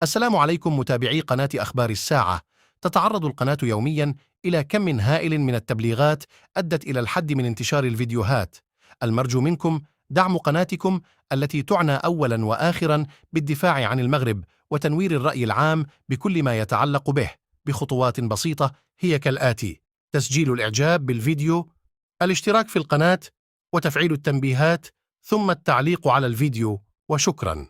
السلام عليكم متابعي قناة أخبار الساعة. تتعرض القناة يوميا إلى كم هائل من التبليغات أدت إلى الحد من انتشار الفيديوهات. المرجو منكم دعم قناتكم التي تعنى أولا وآخرا بالدفاع عن المغرب وتنوير الرأي العام بكل ما يتعلق به بخطوات بسيطة هي كالآتي: تسجيل الإعجاب بالفيديو، الاشتراك في القناة، وتفعيل التنبيهات، ثم التعليق على الفيديو، وشكرا.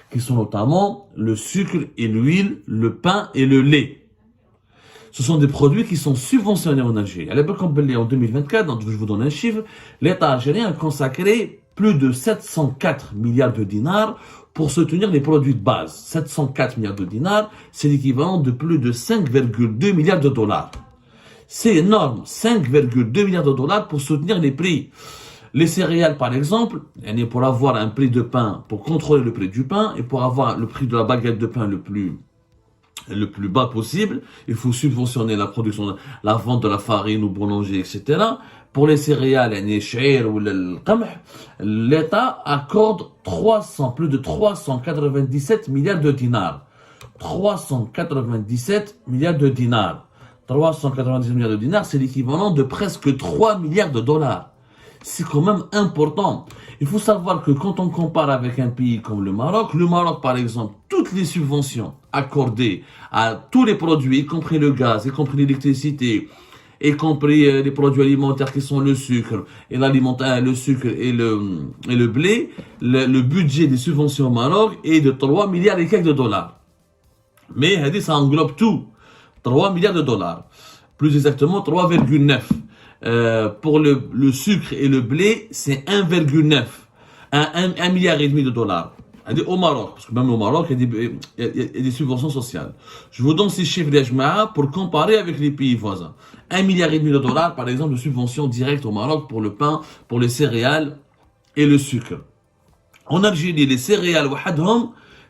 Qui sont notamment le sucre et l'huile, le pain et le lait. Ce sont des produits qui sont subventionnés en Algérie. À l'époque, en 2024, donc je vous donne un chiffre, l'État algérien a consacré plus de 704 milliards de dinars pour soutenir les produits de base. 704 milliards de dinars, c'est l'équivalent de plus de 5,2 milliards de dollars. C'est énorme, 5,2 milliards de dollars pour soutenir les prix. Les céréales, par exemple, pour avoir un prix de pain, pour contrôler le prix du pain et pour avoir le prix de la baguette de pain le plus bas possible, il faut subventionner la production, la vente de la farine ou boulanger, etc. Pour les céréales, l'État accorde plus de 397 milliards de dinars. 397 milliards de dinars. 397 milliards de dinars, c'est l'équivalent de presque 3 milliards de dollars. C'est quand même important. Il faut savoir que quand on compare avec un pays comme le Maroc, par exemple, toutes les subventions accordées à tous les produits, y compris le gaz, y compris l'électricité, y compris les produits alimentaires qui sont le sucre et le sucre et le blé, le budget des subventions au Maroc est de 3 milliards et quelques de dollars. Mais ça englobe tout. 3 milliards de dollars. Plus exactement 3,9. Pour le sucre et le blé, c'est 1,9. 1 milliard et demi de dollars. Au Maroc, parce que même au Maroc, il y a des subventions sociales. Je vous donne ces chiffres d'Ajma'a pour comparer avec les pays voisins. 1 milliard et demi de dollars, par exemple, de subventions directes au Maroc pour le pain, pour les céréales et le sucre. En Algérie, les céréales,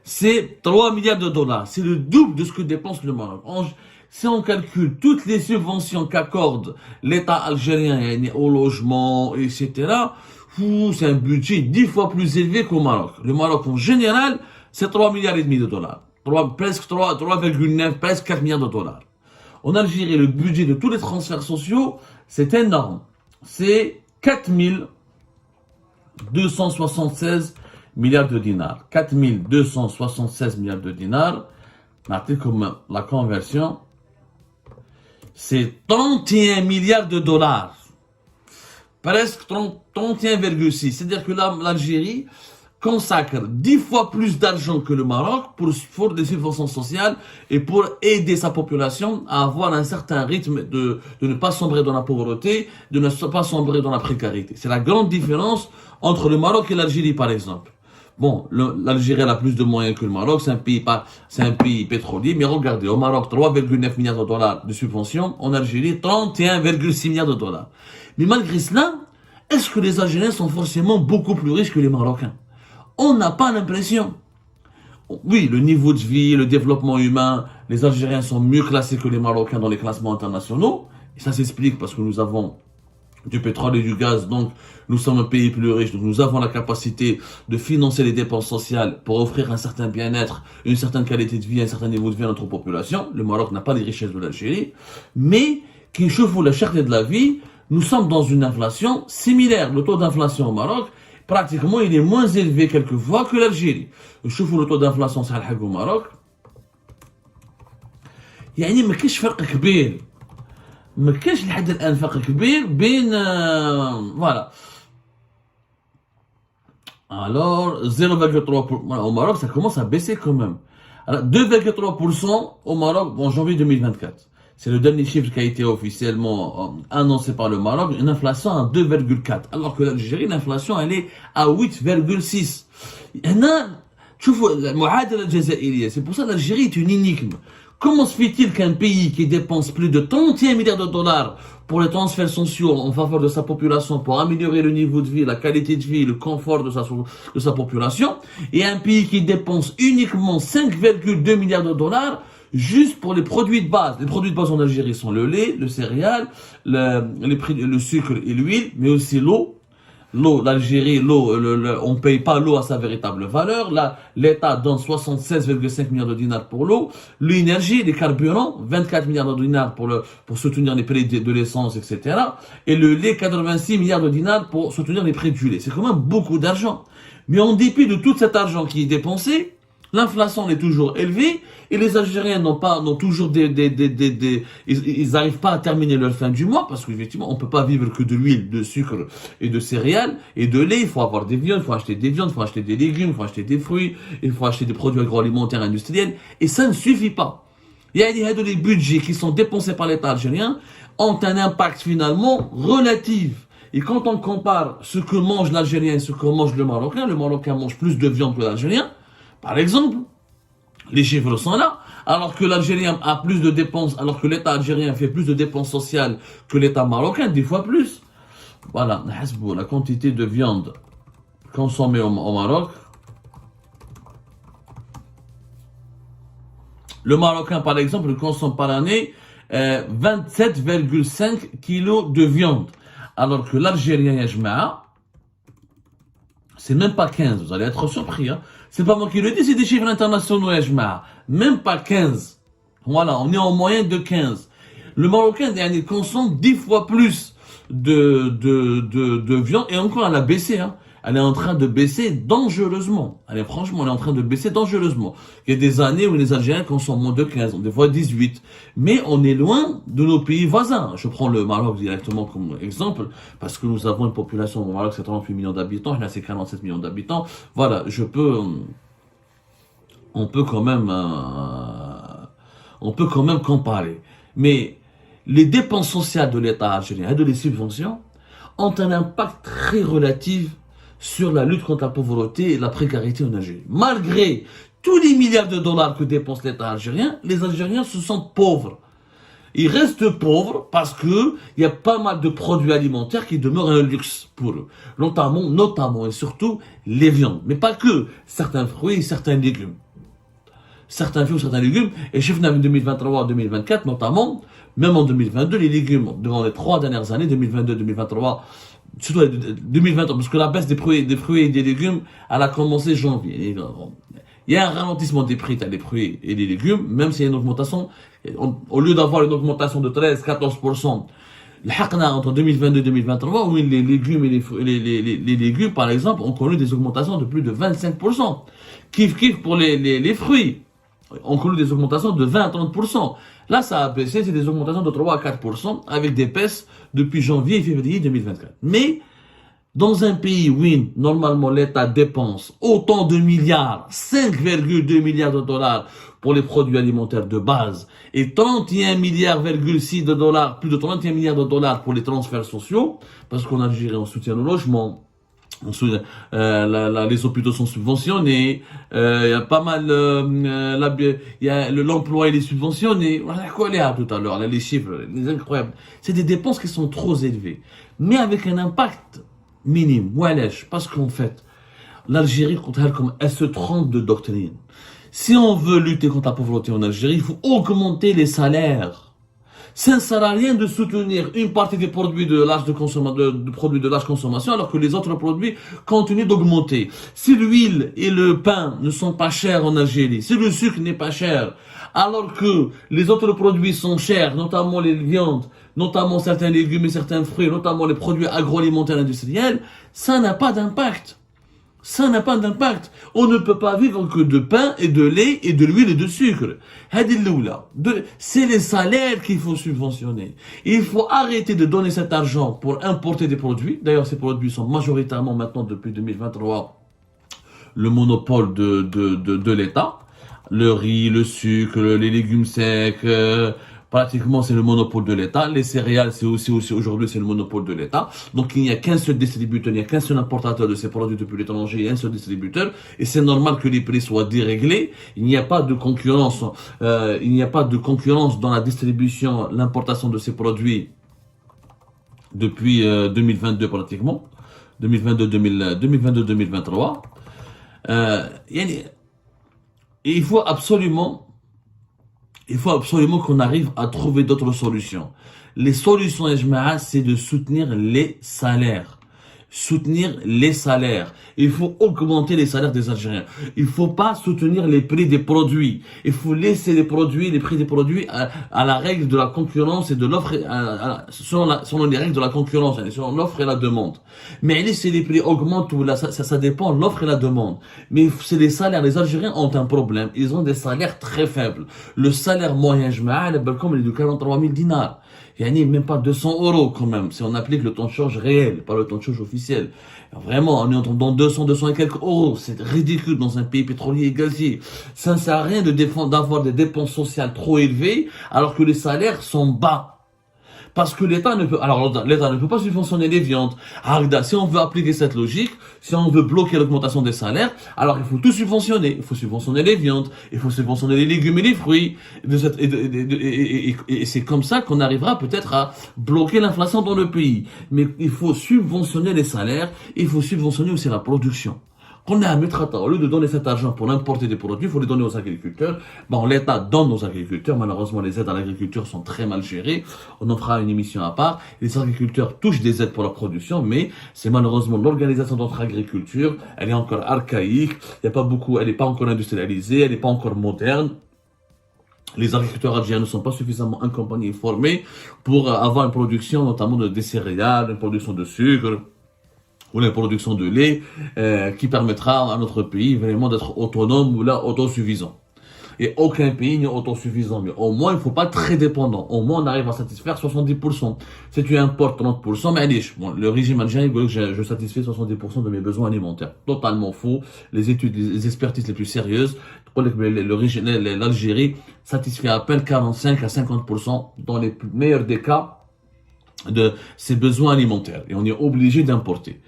c'est 3 milliards de dollars. C'est le double de ce que dépense le Maroc. Si on calcule toutes les subventions qu'accorde l'État algérien au logement, etc., c'est un budget 10 fois plus élevé qu'au Maroc. Le Maroc, en général, c'est 3 milliards et demi de dollars. Presque 3,9, presque 4 milliards de dollars. En Algérie, le budget de tous les transferts sociaux, c'est énorme. C'est 4276 milliards de dinars. 4276 milliards de dinars. Comme la conversion, c'est 31 milliards de dollars. Presque 31,6. C'est-à-dire que l'Algérie consacre 10 fois plus d'argent que le Maroc pour des subventions sociales et pour aider sa population à avoir un certain rythme de ne pas sombrer dans la pauvreté, de ne pas sombrer dans la précarité. C'est la grande différence entre le Maroc et l'Algérie, par exemple. Bon, l'Algérie a plus de moyens que le Maroc, c'est un pays pétrolier, mais regardez, au Maroc, 3,9 milliards de dollars de subventions, en Algérie, 31,6 milliards de dollars. Mais malgré cela, est-ce que les Algériens sont forcément beaucoup plus riches que les Marocains? On n'a pas l'impression. Oui, le niveau de vie, le développement humain, les Algériens sont mieux classés que les Marocains dans les classements internationaux, et ça s'explique parce que nous avons du pétrole et du gaz, donc nous sommes un pays plus riche, donc nous avons la capacité de financer les dépenses sociales pour offrir un certain bien-être, une certaine qualité de vie, un certain niveau de vie à notre population. Le Maroc n'a pas les richesses de l'Algérie, mais qui chauffe la cherté de la vie, nous sommes dans une inflation similaire. Le taux d'inflation au Maroc, pratiquement, il est moins élevé quelquefois que l'Algérie. Le taux d'inflation au Maroc, يعني ما كاينش فرق كبير. ما كاينش لحد الان فرق كبير بين voilà. Alors 0,3% au Maroc, ça commence à baisser quand même. Alors 2,3% au Maroc en janvier 2024. C'est le dernier chiffre qui a été officiellement annoncé par le Maroc, une inflation à 2,4. Alors que l'Algérie, l'inflation, elle est à 8,6. C'est pour ça que l'Algérie est une énigme. Comment se fait-il qu'un pays qui dépense plus de 31 milliards de dollars pour les transferts sociaux en faveur de sa population, pour améliorer le niveau de vie, la qualité de vie, le confort de sa population, et un pays qui dépense uniquement 5,2 milliards de dollars juste pour les produits de base. Les produits de base en Algérie sont le lait, le céréal, le sucre et l'huile, mais aussi l'eau, L'eau, l'Algérie, on ne paye pas l'eau à sa véritable valeur. Là, l'État donne 76,5 milliards de dinars pour l'eau. L'énergie, les carburants, 24 milliards de dinars pour soutenir les prix de l'essence, etc. Et le lait, 86 milliards de dinars pour soutenir les prix du lait. C'est quand même beaucoup d'argent. Mais en dépit de tout cet argent qui est dépensé, l'inflation est toujours élevée et les Algériens n'ont toujours ils n'arrivent pas à terminer leur fin du mois parce qu'effectivement, on peut pas vivre que de l'huile, de sucre et de céréales et de lait. Il faut avoir des viandes, il faut acheter des viandes, il faut acheter des légumes, il faut acheter des fruits, il faut acheter des produits agroalimentaires industriels et ça ne suffit pas. Il y a les budgets qui sont dépensés par l'État algérien ont un impact finalement relatif. Et quand on compare ce que mange l'Algérien et ce que mange le Marocain mange plus de viande que l'Algérien. Par exemple, les chiffres sont là, alors que l'Algérien a plus de dépenses, alors que l'État algérien fait plus de dépenses sociales que l'État marocain, 10 fois plus. Voilà, la quantité de viande consommée au Maroc. Le Marocain, par exemple, consomme par année 27,5 kilos de viande, alors que l'Algérien, Yajma'a, c'est même pas 15, vous allez être surpris, hein. C'est pas moi qui le dis, c'est des chiffres internationaux, Yajma'a. Même pas 15. Voilà, on est en moyenne de 15. Le Marocain, il consomme 10 fois plus de viande, et encore, elle a baissé, hein. Elle est en train de baisser dangereusement. Franchement, elle est en train de baisser dangereusement. Il y a des années où les Algériens consomment moins de 15, des fois 18. Mais on est loin de nos pays voisins. Je prends le Maroc directement comme exemple, parce que nous avons une population au Maroc, c'est 38 millions d'habitants, là c'est 47 millions d'habitants. Voilà, on peut quand même comparer. Mais les dépenses sociales de l'État algérien et de les subventions ont un impact très relatif sur la lutte contre la pauvreté et la précarité en Algérie. Malgré tous les milliards de dollars que dépense l'État algérien, les Algériens se sentent pauvres. Ils restent pauvres parce que il y a pas mal de produits alimentaires qui demeurent un luxe pour eux. Notamment et surtout les viandes. Mais pas que. Certains fruits et certains légumes. Et chez FNAM 2023-2024 notamment, même en 2022, les légumes, durant les 3 dernières années, 2022-2023, surtout 2020, parce que la baisse des fruits et des légumes, elle a commencé janvier. Il y a un ralentissement des prix des fruits et des légumes, même s'il y a une augmentation, au lieu d'avoir une augmentation de 13-14%, entre 2022 et 2023, où les légumes et les légumes, par exemple, ont connu des augmentations de plus de 25%. Kiff pour les fruits. On connu des augmentations de 20 à 30%. Là, ça a baissé, c'est des augmentations de 3 à 4%, avec des baisses depuis janvier et février 2024. Mais, dans un pays où, normalement, l'État dépense autant de milliards, 5,2 milliards de dollars pour les produits alimentaires de base, et 31 milliards,6 de dollars, plus de 31 milliards de dollars pour les transferts sociaux, parce qu'en Algérie, on soutient le logement, les hôpitaux sont subventionnés, il y a pas mal, l'emploi il est subventionné. On a quoi tout à l'heure, les chiffres, les incroyables. C'est des dépenses qui sont trop élevées, mais avec un impact minime. Parce qu'en fait, l'Algérie, elle se trompe de doctrine. Si on veut lutter contre la pauvreté en Algérie, il faut augmenter les salaires. Ça ne sert à rien de soutenir une partie des produits de large consommation alors que les autres produits continuent d'augmenter. Si l'huile et le pain ne sont pas chers en Algérie, si le sucre n'est pas cher, alors que les autres produits sont chers, notamment les viandes, notamment certains légumes et certains fruits, notamment les produits agroalimentaires industriels, ça n'a pas d'impact. Ça n'a pas d'impact. On ne peut pas vivre que de pain et de lait et de l'huile et de sucre. C'est les salaires qu'il faut subventionner. Il faut arrêter de donner cet argent pour importer des produits. D'ailleurs, ces produits sont majoritairement maintenant, depuis 2023, le monopole de l'État. Le riz, le sucre, les légumes secs, pratiquement c'est le monopole de l'État. Les céréales, c'est aussi aujourd'hui c'est le monopole de l'État. Donc il n'y a qu'un seul distributeur, il n'y a qu'un seul importateur de ces produits depuis l'étranger, il y a un seul distributeur. Et c'est normal que les prix soient déréglés. Il n'y a pas de concurrence, dans la distribution, l'importation de ces produits depuis 2022 pratiquement, 2022-2023. Il faut absolument qu'on arrive à trouver d'autres solutions. Les solutions, c'est de soutenir les salaires. soutenir les salaires. Il faut augmenter les salaires des Algériens. Il faut pas soutenir les prix des produits. Il faut laisser les prix des produits à la règle de la concurrence et de l'offre, selon les règles de la concurrence, selon l'offre et la demande. Mais laisser les prix augmentent, ou là, ça dépend de l'offre et la demande. Mais c'est les salaires. Les Algériens ont un problème. Ils ont des salaires très faibles. Le salaire moyen, comme il est de 43 000 dinars. Il n'y a même pas 200 € quand même, si on applique le temps de change réel, pas le temps de change officiel. Vraiment, on est dans 200 et quelques euros. C'est ridicule dans un pays pétrolier et gazier. Ça ne sert à rien d'avoir des dépenses sociales trop élevées, alors que les salaires sont bas. Parce que l'État ne peut pas subventionner les viandes. Alors, si on veut appliquer cette logique, si on veut bloquer l'augmentation des salaires, alors il faut tout subventionner. Il faut subventionner les viandes, il faut subventionner les légumes et les fruits. Et c'est comme ça qu'on arrivera peut-être à bloquer l'inflation dans le pays. Mais il faut subventionner les salaires, il faut subventionner aussi la production. Qu'on a à mettre au lieu de donner cet argent pour importer des produits, il faut les donner aux agriculteurs. Bon, l'État donne aux agriculteurs. Malheureusement, les aides à l'agriculture sont très mal gérées. On en fera une émission à part. Les agriculteurs touchent des aides pour leur production, mais c'est malheureusement l'organisation de notre agriculture. Elle est encore archaïque. Elle n'est pas encore industrialisée. Elle n'est pas encore moderne. Les agriculteurs algériens ne sont pas suffisamment accompagnés et formés pour avoir une production, notamment des céréales, une production de sucre, ou la production de lait, qui permettra à notre pays vraiment d'être autonome ou là autosuffisant. Et aucun pays n'est autosuffisant, mais au moins il ne faut pas être très dépendant. Au moins on arrive à satisfaire 70%. Si tu importes 30%, mais allez, le régime algérien veut que je satisfais 70% de mes besoins alimentaires. Totalement faux. Les expertises les plus sérieuses, l'Algérie satisfait à peine 45 à 50% dans les meilleurs des cas de ses besoins alimentaires, et on est obligé d'importer.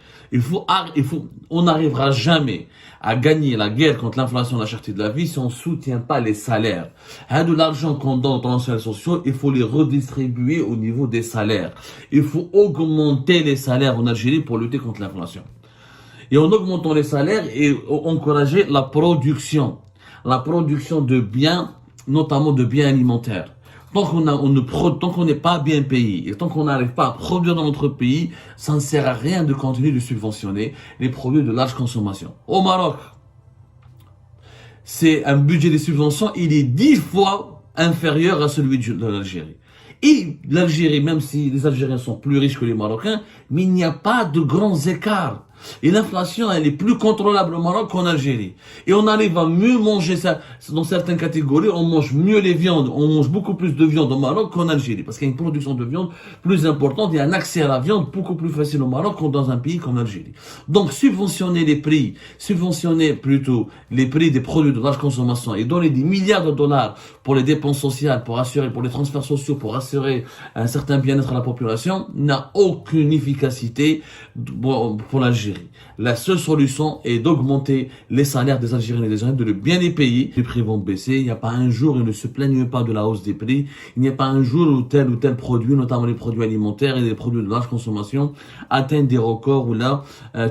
On n'arrivera jamais à gagner la guerre contre l'inflation et la cherté de la vie si on ne soutient pas les salaires. De l'argent qu'on donne aux transferts sociaux, il faut les redistribuer au niveau des salaires. Il faut augmenter les salaires en Algérie pour lutter contre l'inflation. Et en augmentant les salaires, et encourager la production de biens, notamment de biens alimentaires. Tant qu'on n'est pas bien payé et tant qu'on n'arrive pas à produire dans notre pays, ça ne sert à rien de continuer de subventionner les produits de large consommation. Au Maroc, c'est un budget de subvention, il est 10 fois inférieur à celui de l'Algérie. Et l'Algérie, même si les Algériens sont plus riches que les Marocains, mais il n'y a pas de grands écarts. Et l'inflation, elle est plus contrôlable au Maroc qu'en Algérie. Et on arrive à mieux manger ça. Dans certaines catégories, on mange mieux les viandes. On mange beaucoup plus de viande au Maroc qu'en Algérie. Parce qu'il y a une production de viande plus importante et un accès à la viande beaucoup plus facile au Maroc que dans un pays comme l'Algérie. Donc, subventionner plutôt les prix des produits de large consommation et donner des milliards de dollars pour les dépenses sociales, pour les transferts sociaux, pour assurer un certain bien-être à la population, n'a aucune efficacité pour l'Algérie. La seule solution est d'augmenter les salaires des Algériens et des Algériens, de le bien les payer. Les prix vont baisser. Il n'y a pas un jour, ils ne se plaignent pas de la hausse des prix. Il n'y a pas un jour où tel ou tel produit, notamment les produits alimentaires et les produits de large consommation, atteignent des records ou là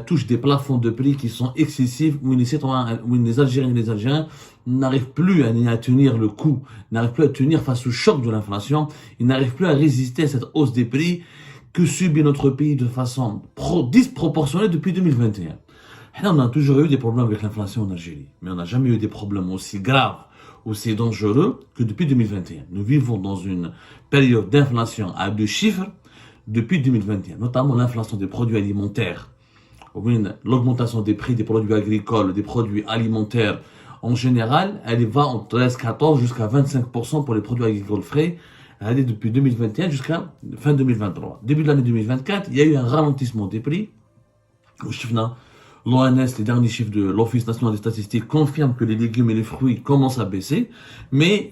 touchent des plafonds de prix qui sont excessifs, où les Algériens et les Algériens n'arrivent plus à tenir le coup, n'arrivent plus à tenir face au choc de l'inflation. Ils n'arrivent plus à résister à cette hausse des prix que subit notre pays de façon disproportionnée depuis 2021. On a toujours eu des problèmes avec l'inflation en Algérie, mais on n'a jamais eu des problèmes aussi graves, aussi dangereux que depuis 2021. Nous vivons dans une période d'inflation à 2 chiffres depuis 2021, notamment l'inflation des produits alimentaires, l'augmentation des prix des produits agricoles, des produits alimentaires en général, elle va entre 13-14 jusqu'à 25% pour les produits agricoles frais. Elle est depuis 2021 jusqu'à fin 2023. Début de l'année 2024, il y a eu un ralentissement des prix. L'ONS, les derniers chiffres de l'Office national des statistiques, confirment que les légumes et les fruits commencent à baisser, mais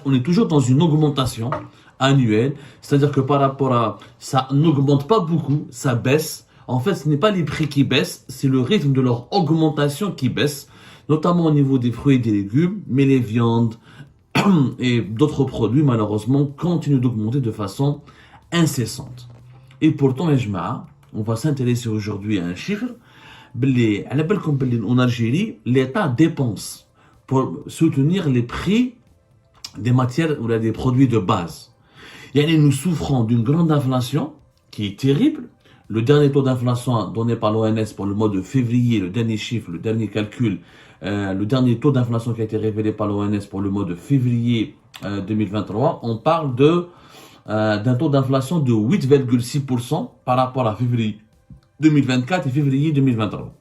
on est toujours dans une augmentation annuelle, c'est-à-dire que par rapport à ça n'augmente pas beaucoup, ça baisse. En fait, ce n'est pas les prix qui baissent, c'est le rythme de leur augmentation qui baisse, notamment au niveau des fruits et des légumes, mais les viandes et d'autres produits, malheureusement, continuent d'augmenter de façon incessante. Et pourtant, on va s'intéresser aujourd'hui à un chiffre. En Algérie, l'État dépense pour soutenir les prix des matières ou des produits de base. Nous souffrons d'une grande inflation qui est terrible. Le dernier taux d'inflation donné par l'ONS pour le mois de février, le dernier chiffre, le dernier calcul, le dernier taux d'inflation qui a été révélé par l'ONS pour le mois de février 2023, on parle d'un taux d'inflation de 8,6% par rapport à février 2024 et février 2023.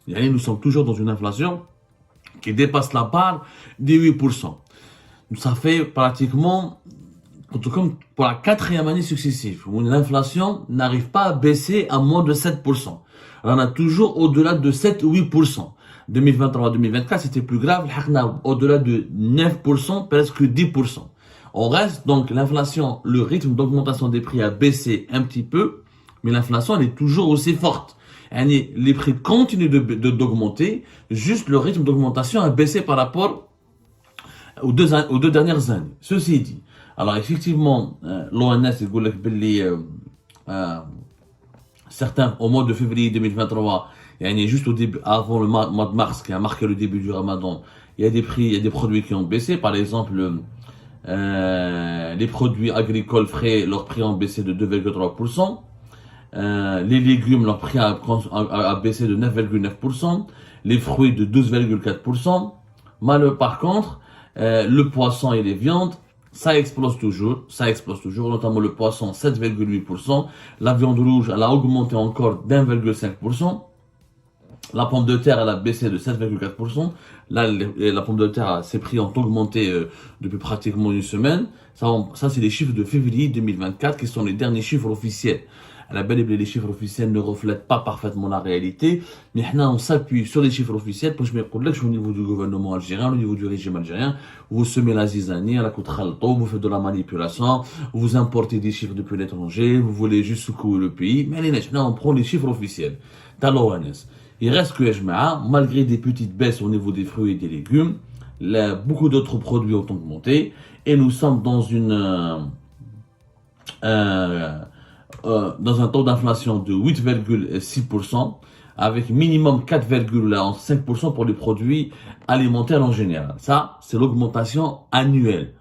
Et nous sommes toujours dans une inflation qui dépasse la barre des 8%. Ça fait pratiquement, comme pour la 4e année successive, où l'inflation n'arrive pas à baisser à moins de 7%. Alors on a toujours au-delà de 7 ou 8%. 2023-2024, c'était plus grave, au-delà de 9%, presque 10%. On reste donc l'inflation, le rythme d'augmentation des prix a baissé un petit peu, mais l'inflation elle est toujours aussi forte. Les prix continuent d'augmenter, juste le rythme d'augmentation a baissé par rapport aux deux dernières années. Ceci dit, alors effectivement, l'ONS certains au mois de février 2023, juste au début, avant le mois de mars qui a marqué le début du Ramadan, il y a des produits qui ont baissé. Par exemple, les produits agricoles frais, leur prix ont baissé de 2,3%. Les légumes, leur prix a baissé de 9,9%. Les fruits de 12,4%. Par contre, le poisson et les viandes, ça explose toujours, notamment le poisson 7,8%, la viande rouge elle a augmenté encore d'1,5%, la pomme de terre elle a baissé de 7,4%, là la pomme de terre, ses prix ont augmenté depuis pratiquement une semaine, ça c'est les chiffres de février 2024 qui sont les derniers chiffres officiels. La belle et les chiffres officiels ne reflètent pas parfaitement la réalité, mais on s'appuie sur les chiffres officiels pour que je me au niveau du gouvernement algérien, au niveau du régime algérien, vous semez la zizanie, la koutralto, vous faites de la manipulation, vous importez des chiffres depuis l'étranger, vous voulez juste secouer le pays, mais on prend les chiffres officiels. T'as l'ONS. Il reste que malgré des petites baisses au niveau des fruits et des légumes, beaucoup d'autres produits ont augmenté, et nous sommes dans dans un taux d'inflation de 8,6%, avec minimum 4,5% pour les produits alimentaires en général. Ça, c'est l'augmentation annuelle.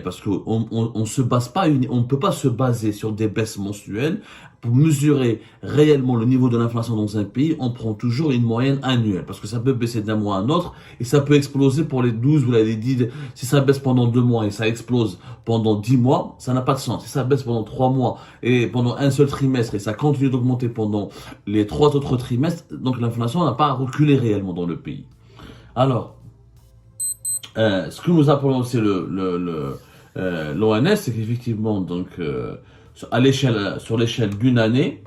Parce qu'on on peut pas se baser sur des baisses mensuelles pour mesurer réellement le niveau de l'inflation dans un pays. On prend toujours une moyenne annuelle, parce que ça peut baisser d'un mois à un autre et ça peut exploser pour les 12 ou les 10. Si ça baisse pendant 2 mois et ça explose pendant 10 mois, ça n'a pas de sens. Si ça baisse pendant 3 mois et pendant un seul trimestre et ça continue d'augmenter pendant les 3 autres trimestres, donc l'inflation n'a pas reculé réellement dans le pays. Alors, ce que nous appelons aussi l'ONS, c'est qu'effectivement, donc, sur l'échelle d'une année,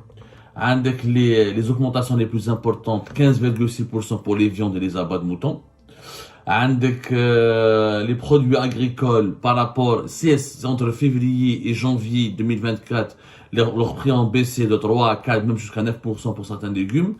avec les augmentations les plus importantes, 15,6% pour les viandes et les abats de moutons. Avec les produits agricoles par rapport, entre février et janvier 2024, leur prix ont baissé de 3 à 4, même jusqu'à 9% pour certains légumes.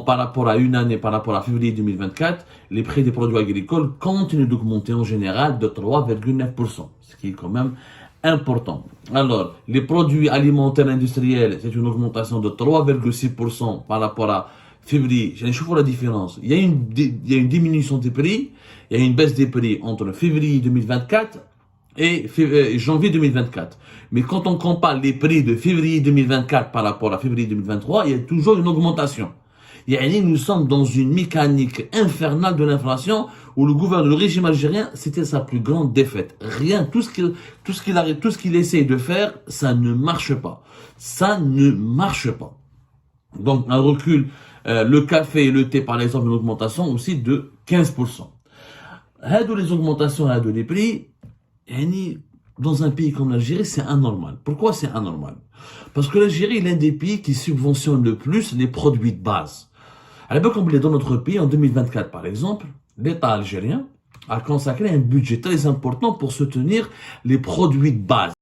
Par rapport à une année, par rapport à février 2024, les prix des produits agricoles continuent d'augmenter en général de 3,9%, ce qui est quand même important. Alors, les produits alimentaires industriels, c'est une augmentation de 3,6% par rapport à février. Je vois la différence. Il y a une diminution des prix, il y a une baisse des prix entre février 2024 et janvier 2024. Mais quand on compare les prix de février 2024 par rapport à février 2023, il y a toujours une augmentation. Nous sommes dans une mécanique infernale de l'inflation où le régime algérien, c'était sa plus grande défaite. Rien, tout ce qu'il essaie de faire, ça ne marche pas. Ça ne marche pas. Donc, un recul, le café et le thé, par exemple, une augmentation aussi de 15%. Les augmentations de les prix, dans un pays comme l'Algérie, c'est anormal. Pourquoi c'est anormal? Parce que l'Algérie est l'un des pays qui subventionne le plus les produits de base. À l'époque, comme il est dans notre pays, en 2024 par exemple, l'État algérien a consacré un budget très important pour soutenir les produits de base.